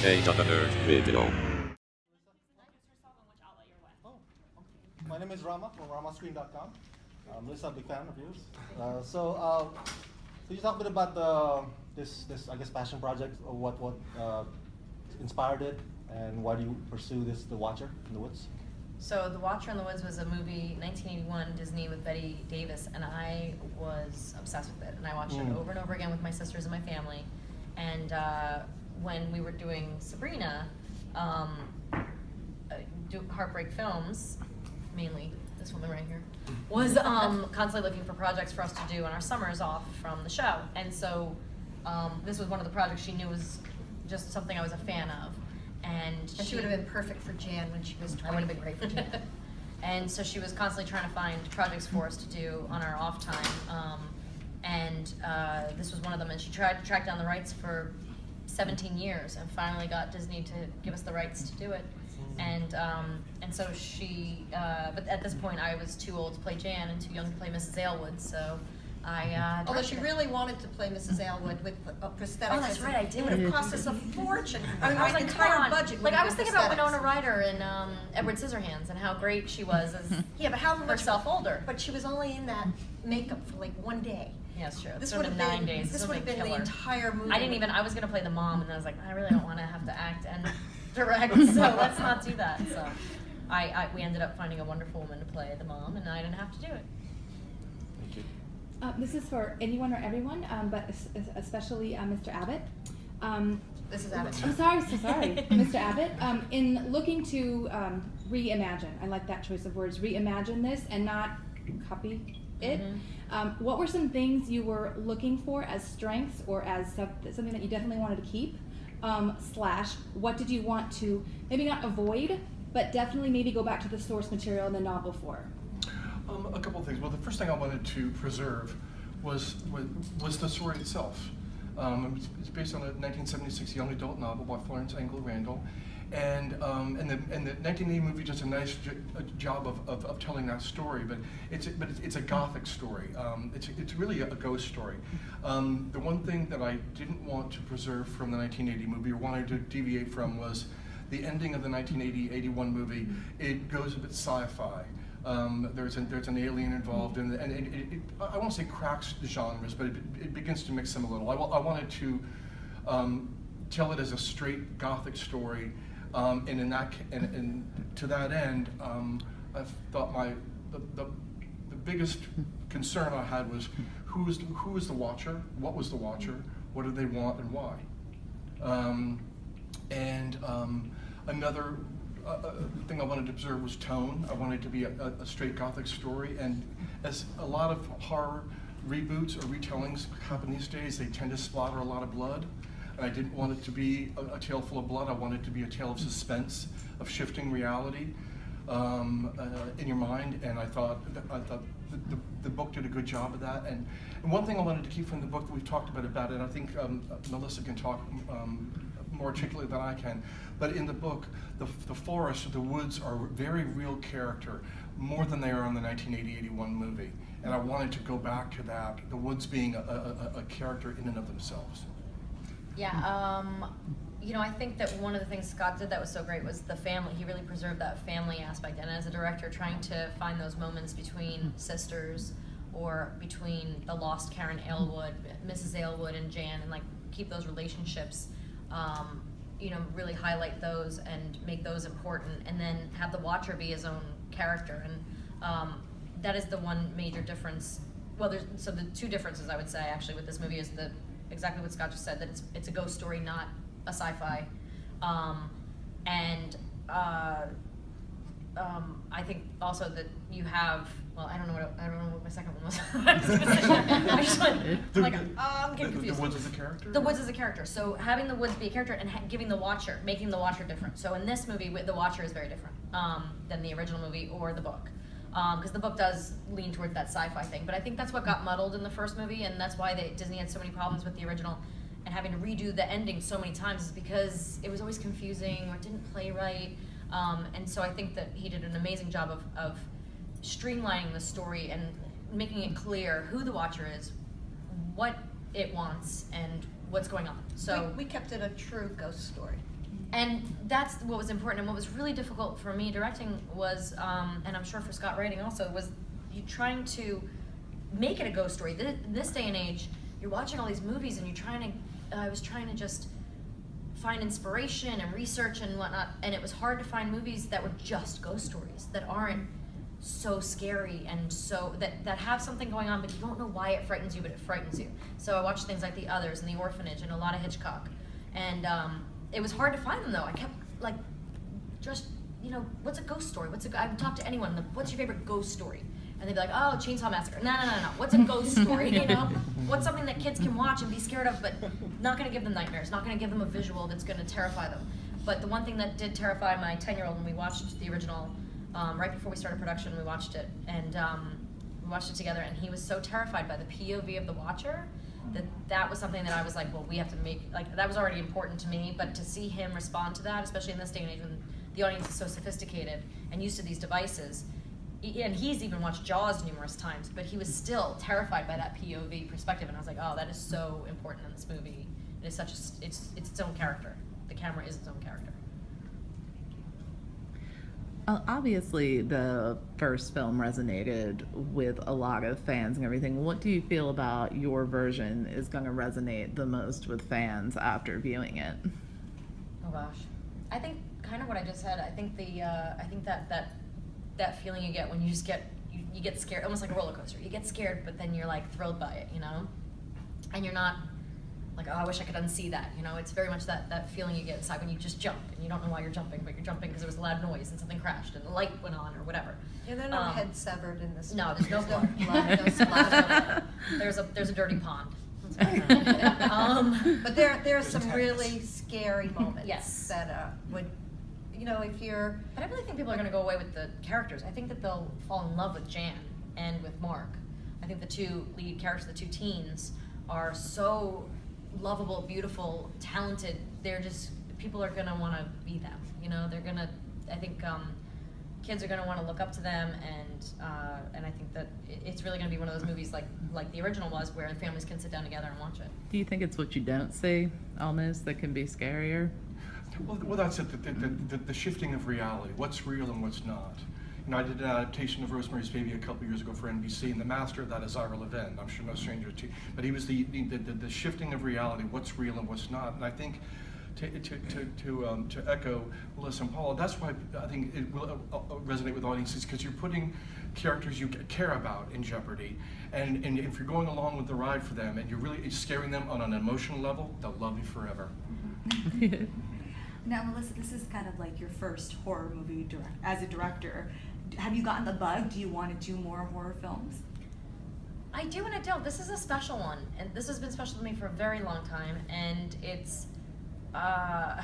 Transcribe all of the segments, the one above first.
Another video. My name is Rama from ramascreen.com. Melissa, big fan of yours. So you talk a bit about this I guess passion project, or what inspired it, and why do you pursue this, The Watcher in the Woods? So The Watcher in the Woods was a movie, 1981, Disney, with Betty Davis, and I was obsessed with it. And I watched it over and over again with my sisters and my family. And when we were doing Sabrina, Heartbreak Films, mainly this woman right here, was constantly looking for projects for us to do on our summers off from the show. And so this was one of the projects she knew was just something I was a fan of. And she would have been perfect for Jan when she was 20. I would have been great for Jan. And so she was constantly trying to find projects for us to do on our off time. This was one of them, and she tried to track down the rights for 17 years and finally got Disney to give us the rights to do it. And so she, but at this point I was too old to play Jan and too young to play Mrs. Aylwood, so I although she really wanted to play Mrs. Aylwood with prosthetics. Oh, that's right, I did. It would have cost us a fortune. I was like, entire budget. Like, I was thinking about Winona Ryder in Edward Scissorhands and how great she was as yeah, but how much herself older. But she was only in that makeup for like one day. Yeah, that's true. This would have been 9 days. This would have been the entire movie. I was gonna play the mom, and then I was like, I really don't want to have to act and direct, so let's not do that. So we ended up finding a wonderful woman to play the mom, and I didn't have to do it. Thank you. This is for anyone or everyone, but especially Mr. Abbott. This is Abbott. I'm sorry, so sorry, Mr. Abbott. In looking to reimagine, I like that choice of words, reimagine this and not copy it. What were some things you were looking for as strengths or as something that you definitely wanted to keep? / what did you want to maybe not avoid, but definitely maybe go back to the source material in the novel for? A couple of things. Well, the first thing I wanted to preserve was the story itself. It's based on a 1976 young adult novel by Florence Engel Randall, and the 1980 movie does a nice job of telling that story. But it's a gothic story. It's really a ghost story. The one thing that I didn't want to preserve from the 1980 movie, or wanted to deviate from, was the ending of the 1980-81 movie. It goes a bit sci-fi. There's an alien involved, and it I won't say cracks the genres, but it begins to mix them a little. I wanted to tell it as a straight gothic story, and to that end, I thought the biggest concern I had was who is the Watcher, what was the Watcher, what did they want, and why. Another thing I wanted to observe was tone. I wanted it to be a straight gothic story, and as a lot of horror reboots or retellings happen these days, they tend to splatter a lot of blood. And I didn't want it to be a tale full of blood. I wanted it to be a tale of suspense, of shifting reality in your mind. And I thought the book did a good job of that. And one thing I wanted to keep from the book that we've talked about it, and I think Melissa can talk more articulately than I can, but in the book, the forest, the woods are a very real character, more than they are in the 1980-81 movie. And I wanted to go back to that, the woods being a character in and of themselves. Yeah, I think that one of the things Scott did that was so great was the family. He really preserved that family aspect, and as a director, trying to find those moments between sisters or between the lost Karen Aylwood, Mrs. Aylwood and Jan, and like keep those relationships, really highlight those and make those important, and then have the Watcher be his own character. And that is the one major difference. Well, the two differences I would say actually with this movie is exactly what Scott just said, that it's a ghost story, not a sci-fi. I think also that you have, well, I don't know what my second one was. I just went, I'm getting confused. The woods as a character? The woods as a character. So having the woods be a character and giving the Watcher, making the Watcher different. So in this movie, the Watcher is very different than the original movie or the book. Because the book does lean towards that sci-fi thing. But I think that's what got muddled in the first movie, and that's why Disney had so many problems with the original and having to redo the ending so many times, is because it was always confusing or it didn't play right. And so I think that he did an amazing job of streamlining the story and making it clear who the Watcher is, what it wants, and what's going on. So we kept it a true ghost story. And that's what was important. And what was really difficult for me directing was, and I'm sure for Scott writing also, was you trying to make it a ghost story. In this day and age, you're watching all these movies and I was trying to just find inspiration and research and whatnot, and it was hard to find movies that were just ghost stories, that aren't so scary and so, that have something going on, but you don't know why it frightens you, but it frightens you. So I watched things like The Others and The Orphanage and a lot of Hitchcock. And it was hard to find them though. I kept like, just, what's a ghost story? I would talk to anyone, like, what's your favorite ghost story? And they'd be like, oh, Chainsaw Massacre. No. What's a ghost story, What's something that kids can watch and be scared of, but not gonna give them nightmares, not gonna give them a visual that's gonna terrify them. But the one thing that did terrify my 10-year-old when we watched the original, right before we started production, we watched it, and we watched it together, and he was so terrified by the POV of the watcher that was something that I was like, well, we have to make, like, that was already important to me, but to see him respond to that, especially in this day and age when the audience is so sophisticated and used to these devices, and he's even watched Jaws numerous times, but he was still terrified by that POV perspective, and I was like, oh, that is so important in this movie. It is it's its own character. The camera is its own character. Obviously, the first film resonated with a lot of fans and everything. What do you feel about your version is going to resonate the most with fans after viewing it? Oh gosh, I think kind of what I just said. I think I think that feeling you get when you just you get scared, almost like a roller coaster. You get scared, but then you're like thrilled by it, and you're not like, oh, I wish I could unsee that. It's very much that feeling you get inside when you just jump and you don't know why you're jumping, but you're jumping because there was a loud noise and something crashed and the light went on or whatever. Yeah, there are no heads severed in this. No, there's no blood. blood. No splash. There's a dirty pond. But there's some really scary moments. Yes. That would, if you're. But I really think people are going to go away with the characters. I think that they'll fall in love with Jan and with Mark. I think the two lead characters, the two teens, are so lovable, beautiful, talented. They're just, people are going to want to be them. They're going to, I think kids are going to want to look up to them, and I think that it's really going to be one of those movies like the original was, where families can sit down together and watch it. Do you think it's what you don't see, almost, that can be scarier? Well, that's it. The shifting of reality. What's real and what's not. I did an adaptation of Rosemary's Baby a couple years ago for NBC, and the master of that is Ira Levin. I'm sure no stranger to you. But he was the shifting of reality, what's real and what's not. And I think to echo Melissa and Paula, that's why I think it will resonate with audiences, because you're putting characters you care about in jeopardy. And if you're going along with the ride for them and you're really scaring them on an emotional level, they'll love you forever. Now, Melissa, this is kind of like your first horror movie as a director. Have you gotten the bug? Do you want to do more horror films? I do and I don't. This is a special one, and this has been special to me for a very long time, and it's, I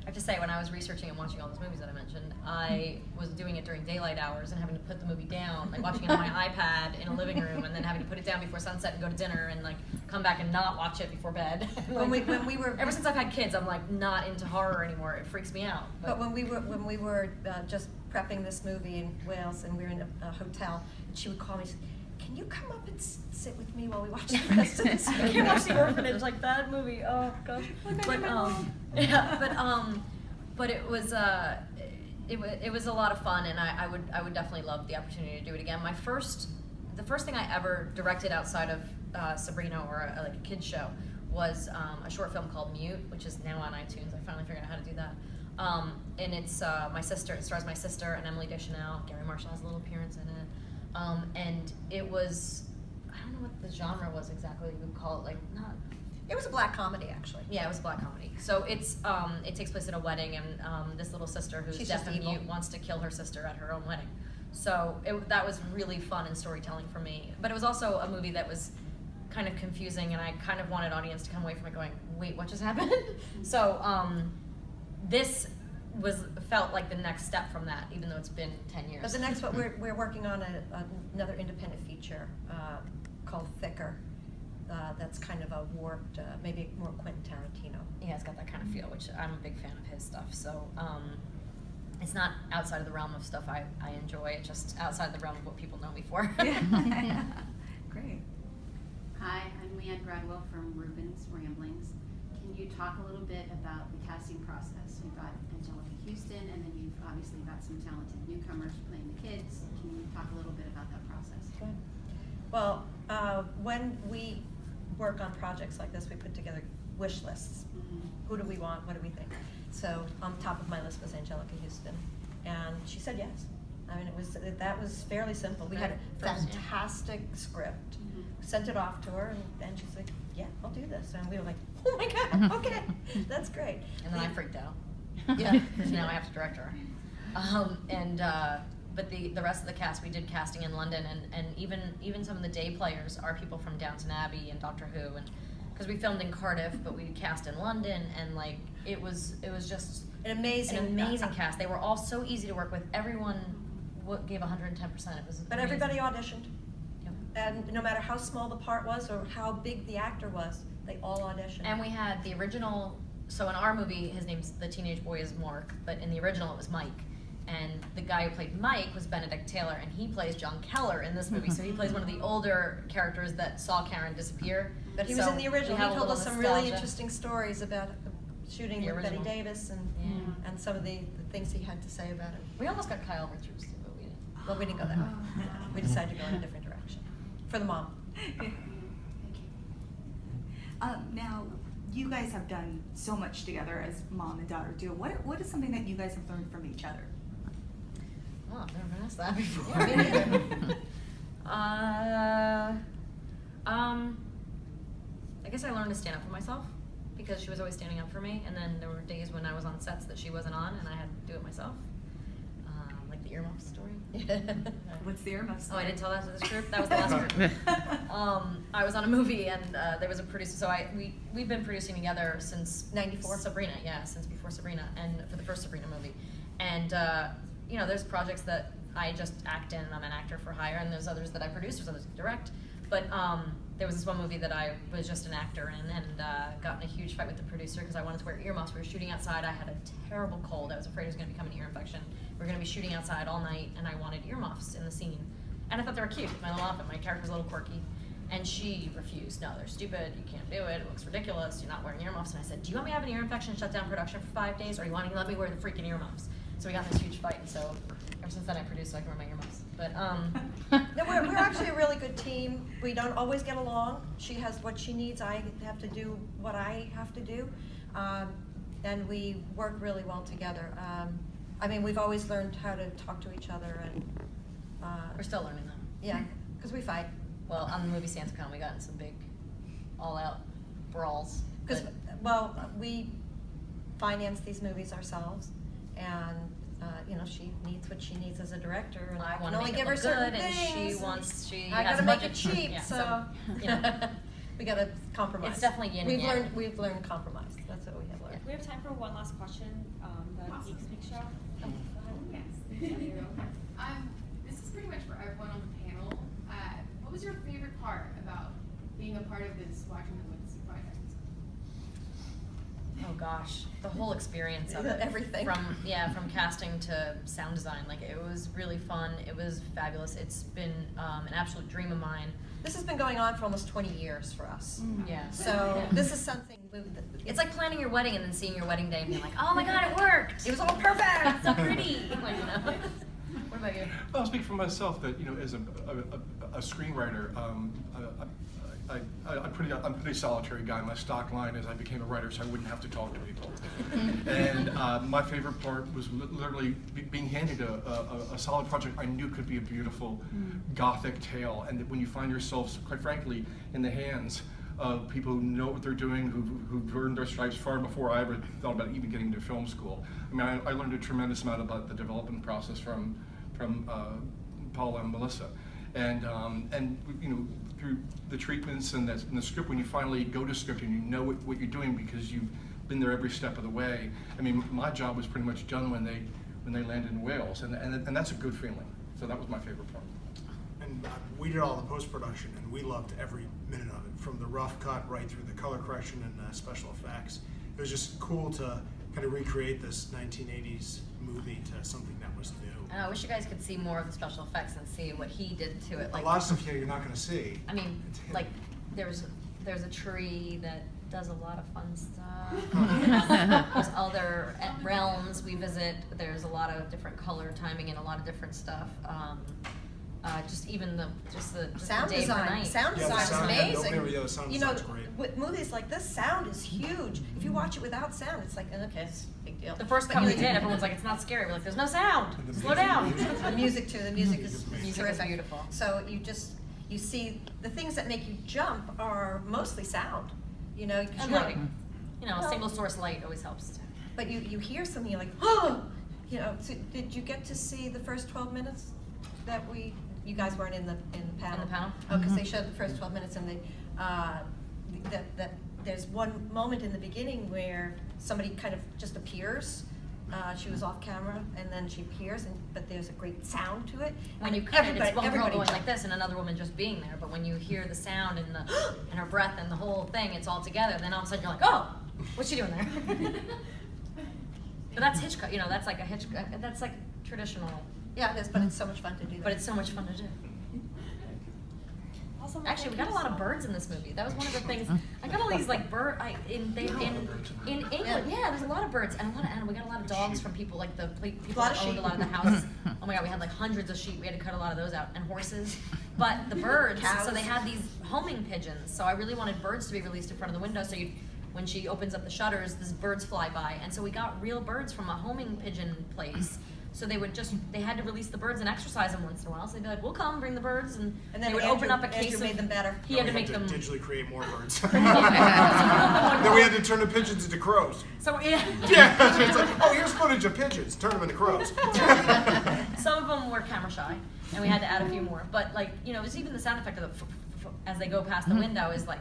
have to say, when I was researching and watching all those movies that I mentioned, I was doing it during daylight hours and having to put the movie down, like watching it on my iPad in a living room, and then having to put it down before sunset and go to dinner, and like come back and not watch it before bed. When we were ever since I've had kids, I'm like not into horror anymore. It freaks me out. But when we were just prepping this movie in Wales, and we were in a hotel, and she would call me. Can you come up and sit with me while we watch the rest of this movie? I can't watch The Orphanage, like that movie. Oh gosh. But it was it was a lot of fun, and I would definitely love the opportunity to do it again. The first thing I ever directed outside of Sabrina or like a kids show was a short film called Mute, which is now on iTunes. I finally figured out how to do that. And it's my sister. It stars my sister and Emily Deschanel. Gary Marshall has a little appearance in it. And it was, I don't know what the genre was exactly. We would call it like not. It was a black comedy, actually. Yeah, it was a black comedy. So it's it takes place at a wedding, and this little sister who's She's deaf just and evil. mute wants to kill her sister at her own wedding. So that was really fun and storytelling for me. But it was also a movie that was kind of confusing, and I kind of wanted audience to come away from it going, "Wait, what just happened?" So this felt like the next step from that, even though it's been 10 years. But the next one, we're working on another independent feature called Thicker. That's kind of a warped, maybe more Quentin Tarantino. Yeah, it's got that kind of feel, which I'm a big fan of his stuff. So it's not outside of the realm of stuff I enjoy. It's just outside the realm of what people know me for. Yeah. Great. Hi, I'm Leanne Gradwell from Rubens Ramblings. Can you talk a little bit about the casting process? You've got Angelica Houston, and then you've obviously got some talented newcomers playing the kids. Can you talk a little bit about that process? Good. Well, when we work on projects like this, we put together wish lists. Who do we want? What do we think? So on top of my list was Angelica Houston, and she said yes. I mean, that was fairly simple. We had a First, yeah. fantastic script. Sent it off to her, and she's like, "Yeah, I'll do this." And we were like, "Oh my God, okay, that's great." And then I freaked out. Yeah, because now I have to direct her. But the rest of the cast, we did casting in London, and even some of the day players are people from Downton Abbey and Doctor Who, and because we filmed in Cardiff, but we cast in London, and like it was just An amazing cast. They were all so easy to work with. Everyone gave 110%. It was But amazing. everybody auditioned, Yep. and no matter how small the part was or how big the actor was, they all auditioned. And we had the original, so in our movie, his name's, the teenage boy is Mark, but in the original it was Mike. And the guy who played Mike was Benedict Taylor, and he plays John Keller in this movie. So he plays one of the older characters that saw Karen disappear. But he was So in the original. we have He a told little us some really nostalgia. interesting stories about shooting The with Betty original. Davis and Yeah. and some of the things he had to say about it. We almost got Kyle Richards, but we didn't. Well, we didn't go that way. We decided to go in a different direction for the mom. Now, you guys have done so much together as mom and daughter duo. What is something that you guys have learned from each other? Oh, I've never been asked that before. Yeah, me neither. I guess I learned to stand up for myself because she was always standing up for me, and then there were days when I was on sets that she wasn't on, and I had to do it myself. Like the earmuff story. What's the earmuff Oh, story? I didn't tell that to this group. That was the last group. I was on a movie, and there was a producer. So we've been producing together since 94? Sabrina, yeah, since before Sabrina, and for the first Sabrina movie. And you know, there's projects that I just act in, and I'm an actor for hire, and there's others that I produce, there's others that direct. But there was this one movie that I was just an actor in, and got in a huge fight with the producer because I wanted to wear earmuffs. We were shooting outside. I had a terrible cold. I was afraid it was going to become an ear infection. We were going to be shooting outside all night, and I wanted earmuffs in the scene. And I thought they were cute. My little outfit, my character was a little quirky. And she refused. No, they're stupid. You can't do it. It looks ridiculous. You're not wearing earmuffs. And I said, do you want me to have an ear infection and shut down production for 5 days, or you want to let me wear the freaking earmuffs? So we got in this huge fight, and so ever since then I produce so I can wear my earmuffs. But No, we're actually a really good team. We don't always get along. She has what she needs. I have to do what I have to do. And we work really well together. I mean, we've always learned how to talk to each other, and we're still learning that. yeah, because we fight. Well, on the movie SantaCon, we got in some big, all-out brawls. Because, but- well, we finance these movies ourselves, and, you know, she needs what she needs as a director, and I can wanna only make it give her look certain good, and things. she I has gotta a make budget. it cheap, Yeah, so, you know. we gotta compromise. It's definitely yin and yang. We've learned compromise, that's what we have learned. We have time for one last question. The Geek Speak show. Go ahead. Yes. This is pretty much for everyone on the panel. What was your favorite part about being a part of this Watching the Witness project? Oh gosh, the whole experience of it. Everything. From casting to sound design, like it was really fun. It was fabulous. It's been an absolute dream of mine. This has been going on for almost 20 years for us. Yeah. So this is something. It's like planning your wedding and then seeing your wedding day and being like, oh my god, it worked! It was all perfect! So pretty! Like, you know. What about you? Well, I'll speak for myself that, you know, as a screenwriter, I'm a pretty solitary guy. My stock line is I became a writer so I wouldn't have to talk to people. And my favorite part was literally being handed a solid project I knew could be a beautiful gothic tale, and that when you find yourself, quite frankly, in the hands of people who know what they're doing, who've earned their stripes far before I ever thought about even getting to film school. I mean, I learned a tremendous amount about the development process from Paula and Melissa, and you know, through the treatments and the script, when you finally go to script and you know what you're doing because you've been there every step of the way. I mean, my job was pretty much done when they landed in Wales, and that's a good feeling. So that was my favorite part. And we did all the post-production, and we loved every minute of it, from the rough cut right through the color correction and special effects. It was just cool to kind of recreate this 1980s movie to something that was new. And I wish you guys could see more of the special effects and see what he did to it. Like, a lot of stuff here you're not going to see. I mean, It's hidden. like there's a tree that does a lot of fun stuff. There's other realms we visit. There's a lot of different color timing and a lot of different stuff. Just even the Sound day for design. night. Sound Yeah, the design is sound- amazing. yeah, the sound You know, design's great. with movies like this, sound is huge. If you watch it without sound, it's like, okay, it's a big deal. The first But cut we you- did, everyone's like, it's not scary. We're like, there's no sound. And the Slow music- down. music- The music too. The music is Music is terrific. beautiful. So you see the things that make you jump are mostly sound. You know, 'cause And you're- lighting. You know, a single source light always helps too. But you hear something, you're like, oh, you know. So did you get to see the first 12 minutes that you guys weren't in the panel? In the panel? Oh, because they showed the first 12 minutes, and that there's one moment in the beginning where somebody kind of just appears. She was off camera, and then she appears, but there's a great sound to it. When you And cut it, it's one girl everybody going like jumped. this and another woman just being there. But when you hear the sound and the and her breath and the whole thing, it's all together. Then all of a sudden you're like, oh, what's she doing there? But that's Hitchcock. You know, that's like a Hitchcock. That's like traditional. Yeah, it is, but it's so much fun to do that. But it's so much fun to do. Awesome. Actually, we got a lot of birds in this movie. That was one of the things. I got all these like in England. Yeah, there's a lot of birds and a lot of animals. We got a lot of dogs from people like the people lot that of owned a lot of the houses. Oh my god, we had like hundreds of sheep. We had to cut a lot of those out and horses. But the birds, Cows. so they had these homing pigeons. So I really wanted birds to be released in front of the window. So when she opens up the shutters, these birds fly by. And so we got real birds from a homing pigeon place. So they had to release the birds and exercise them once in a while. So they'd be like, we'll come, bring the birds. And then they would open up a Andrew case made of, them better. He had we to make them. digitally create more birds. Then Then we had to turn the pigeons into crows. So yeah. Yeah, it's like, oh, here's footage of pigeons. Turn them into crows. Some of them were camera shy, and we had to add a few more. But like, you know, it was even the sound effect of the as they go past the window is like,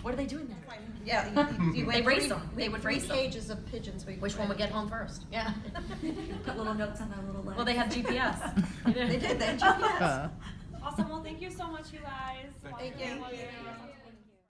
what are they doing there? Yeah, you They had race three- them. They would three race them. cages of pigeons. Which one would get home first? Yeah. Put little notes on our little letter. Well, they have GPS. They did. They had GPS. Awesome. Well, thank you so much, you guys. Thank you. Thank you.